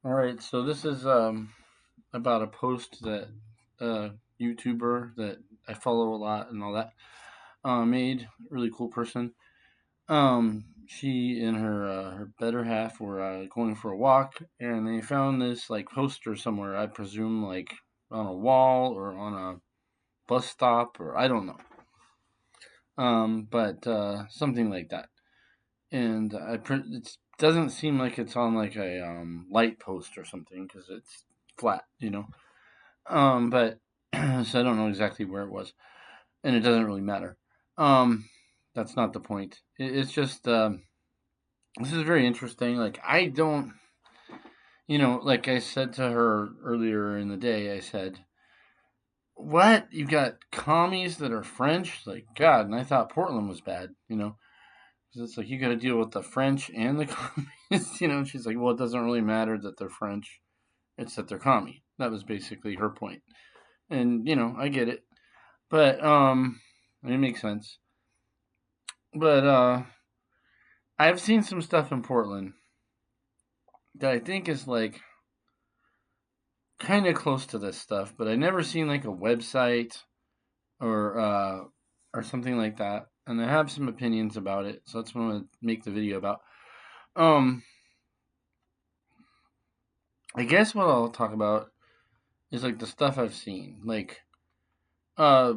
All right, so this is about a post that YouTuber that I follow a lot and all that made. Really cool person. She and her better half were going for a walk, and they found this like poster somewhere. I presume like on a wall or on a bus stop, or I don't know. But something like that. And it doesn't seem like it's on like a light post or something because it's flat, you know. But so I don't know exactly where it was, and it doesn't really matter. Um, that's not the point. It's just this is very interesting. Like I don't, like I said to her earlier in the day, I said, "What? You got commies that are French? Like God!" And I thought Portland was bad, 'cause it's like you got to deal with the French and the commies, And she's like, "Well, it doesn't really matter that they're French; it's that they're commie." That was basically her point, and I get it. But it makes sense. But I've seen some stuff in Portland that I think is like kind of close to this stuff, but I never seen like a website or something like that. And I have some opinions about it, so that's what I'm gonna make the video about. Um, I guess what I'll talk about is like the stuff I've seen. Like, uh,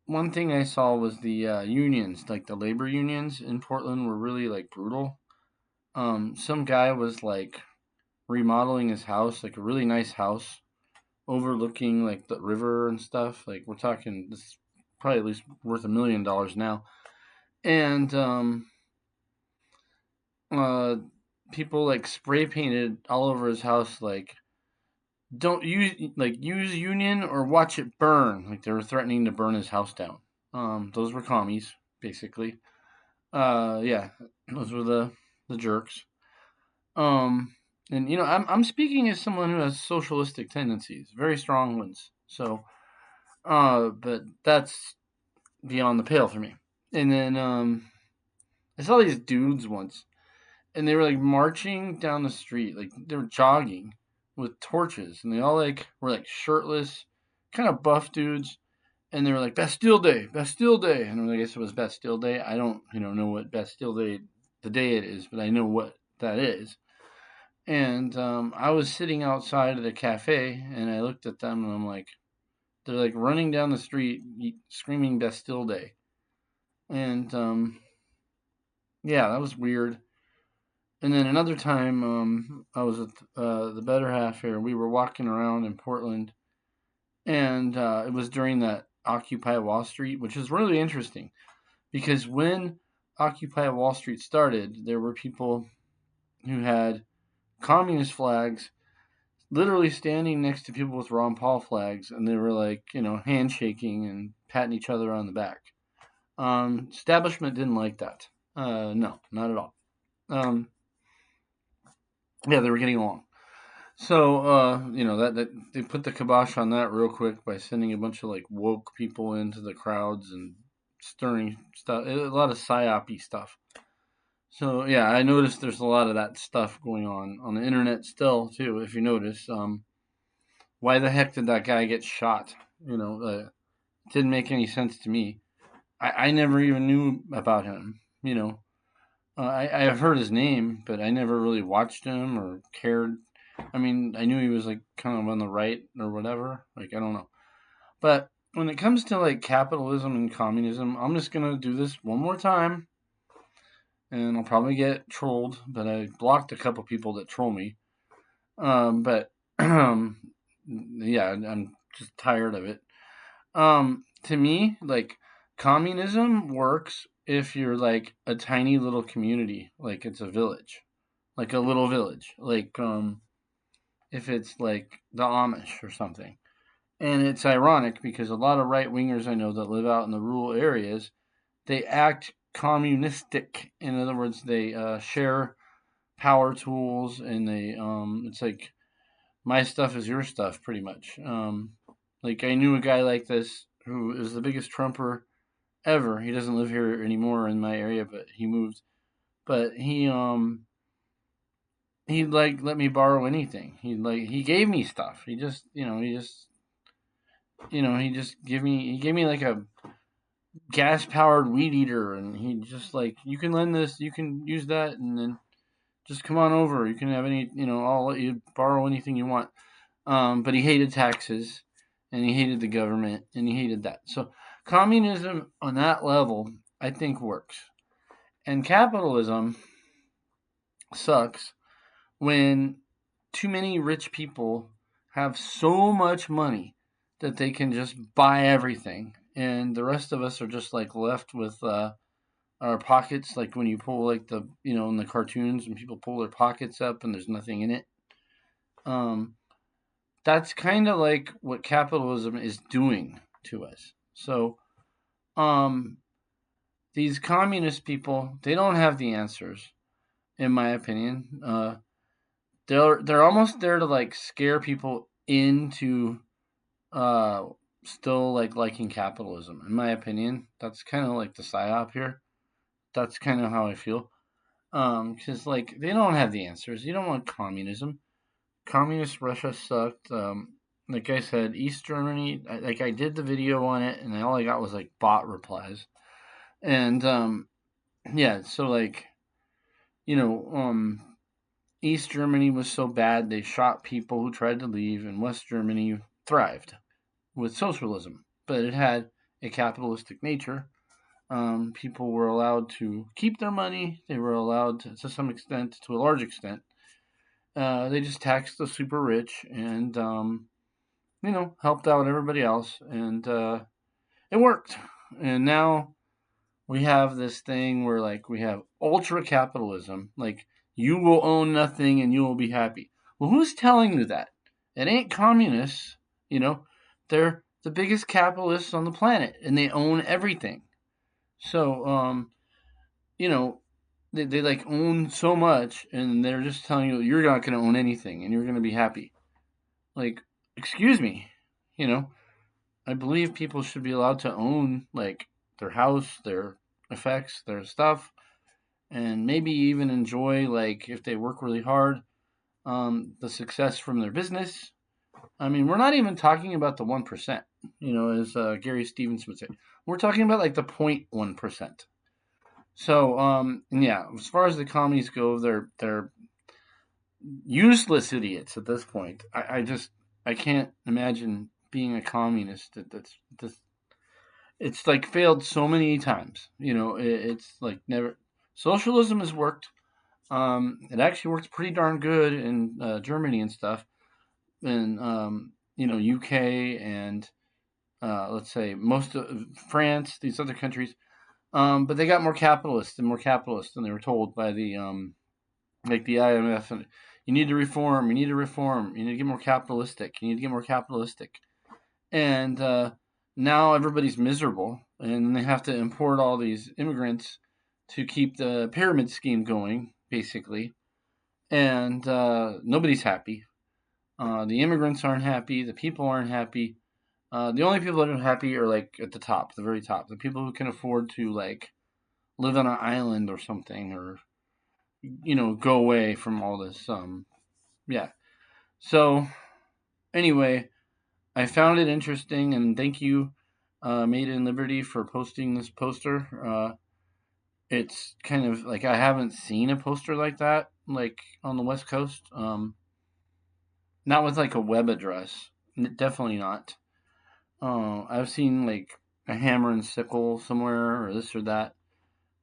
one thing I saw was the unions, like the labor unions in Portland, were really like brutal. Some guy was like remodeling his house, like a really nice house overlooking like the river and stuff. Like we're talking, this is probably at least worth $1 million now. And uh, people like spray painted all over his house, like don't use union or watch it burn. Like they were threatening to burn his house down. Those were commies, basically. Yeah, those were the jerks. Um, and I'm speaking as someone who has socialistic tendencies, very strong ones. So, but that's beyond the pale for me. And then I saw these dudes once, and they were like marching down the street, like they were jogging with torches, and they all like were like shirtless, kind of buff dudes, and they were like Bastille Day, Bastille Day, and I guess it was Bastille Day. I don't know what Bastille Day the day it is, but I know what that is. And I was sitting outside of the cafe, and I looked at them, and I'm like, they're like running down the street screaming Bastille Day, and yeah, that was weird. And then another time, I was with the better half here. We were walking around in Portland, and it was during that Occupy Wall Street, which is really interesting because when Occupy Wall Street started, there were people who had communist flags literally standing next to people with Ron Paul flags, and they were like, handshaking and patting each other on the back. Establishment didn't like that. No, not at all. Um, yeah, they were getting along. So, that they put the kibosh on that real quick by sending a bunch of like woke people into the crowds and stirring stuff, a lot of psyopy stuff. So yeah, I noticed there's a lot of that stuff going on the internet still too. If you notice, why the heck did that guy get shot? Didn't make any sense to me. I never even knew about him. I have heard his name, but I never really watched him or cared. I mean, I knew he was like kind of on the right or whatever. Like I don't know, but when it comes to like capitalism and communism, I'm just gonna do this one more time, and I'll probably get trolled. But I blocked a couple people that troll me. But yeah, I'm just tired of it. To me, like communism works if you're like a tiny little community, like it's a village, like a little village, like if it's like the Amish or something. And it's ironic because a lot of right wingers I know that live out in the rural areas, they act communistic. In other words, they share power tools, and they it's like my stuff is your stuff, pretty much. Like I knew a guy like this who is the biggest Trumper ever. He doesn't live here anymore in my area, but he moved. But he'd like let me borrow anything. He gave me stuff. He gave me like a gas powered weed eater, and he just like, you can lend this, you can use that, and then just come on over. You can have I'll let you borrow anything you want. But he hated taxes, and he hated the government, and he hated that. So communism on that level, I think, works. And capitalism sucks when too many rich people have so much money that they can just buy everything, and the rest of us are just like left with our pockets, like when you pull like in the cartoons and people pull their pockets up and there's nothing in it. Um, that's kind of like what capitalism is doing to us. So, um, these communist people, they don't have the answers, in my opinion. They're almost there to like scare people into uh still like liking capitalism. In my opinion, that's kind of like the psyop here. That's kind of how I feel. Because like they don't have the answers. You don't want communism. Communist Russia sucked. Like I said, East Germany. I did the video on it, and all I got was like bot replies. And yeah, so like you know, East Germany was so bad they shot people who tried to leave, and West Germany thrived with socialism, but it had a capitalistic nature. People were allowed to keep their money. They were allowed to some extent, to a large extent. They just taxed the super rich and, helped out everybody else. And it worked. And now we have this thing where, like, we have ultra capitalism. Like, you will own nothing and you will be happy. Well, who's telling you that? It ain't communists. You know, they're the biggest capitalists on the planet and they own everything. So, you know, they like own so much, and they're just telling you you're not going to own anything and you're going to be happy. Like, excuse me, you know, I believe people should be allowed to own like their house, their effects, their stuff, and maybe even enjoy, like, if they work really hard, the success from their business. I mean, we're not even talking about the 1%, as Gary Stevens would say. We're talking about like the 0.1%. So, and yeah, as far as the commies go, they're useless idiots at this point. I can't imagine being a communist. That's it's like failed so many times. It's like never. Socialism has worked. It actually works pretty darn good in Germany and stuff, and UK and let's say most of France, these other countries. But they got more capitalist than they were told by the like the IMF. And you need to reform. You need to reform. You need to get more capitalistic. You need to get more capitalistic. And now everybody's miserable, and they have to import all these immigrants to keep the pyramid scheme going, basically. And nobody's happy. The immigrants aren't happy. The people aren't happy. The only people that are happy are like at the top, the very top. The people who can afford to like live on an island or something, or go away from all this. Yeah. So anyway, I found it interesting, and thank you, Made in Liberty, for posting this poster. It's kind of like I haven't seen a poster like that, like on the West Coast. Not with like a web address. Definitely not. I've seen like a hammer and sickle somewhere, or this or that.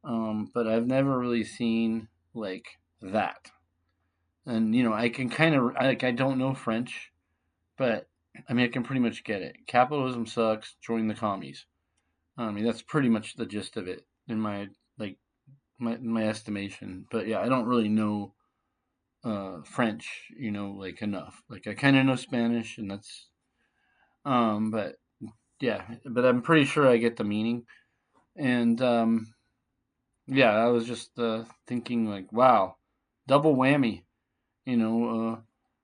But I've never really seen like that. And I can kind of like, I don't know French, but I mean I can pretty much get it. Capitalism sucks. Join the commies. I mean that's pretty much the gist of it in my like my estimation. But yeah, I don't really know French, like enough. Like I kind of know Spanish, and that's but yeah, but I'm pretty sure I get the meaning. And yeah, I was just thinking like, wow, double whammy.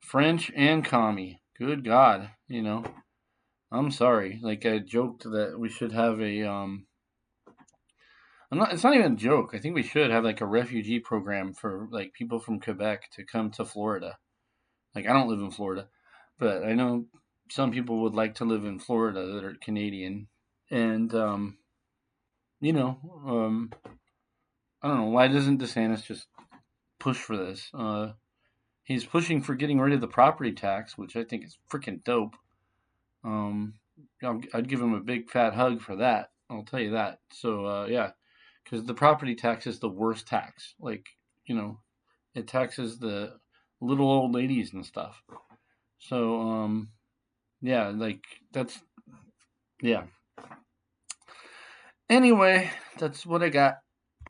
French and commie. Good God, I'm sorry. Like I joked that we should have It's not even a joke. I think we should have like a refugee program for like people from Quebec to come to Florida. Like I don't live in Florida, but I know some people would like to live in Florida that are Canadian, and you know, I don't know why doesn't DeSantis just push for this? He's pushing for getting rid of the property tax, which I think is freaking dope. Um, I'd give him a big fat hug for that. I'll tell you that. So yeah, because the property tax is the worst tax. Like you know, it taxes the little old ladies and stuff. So yeah, like that's yeah. Anyway, that's what I got.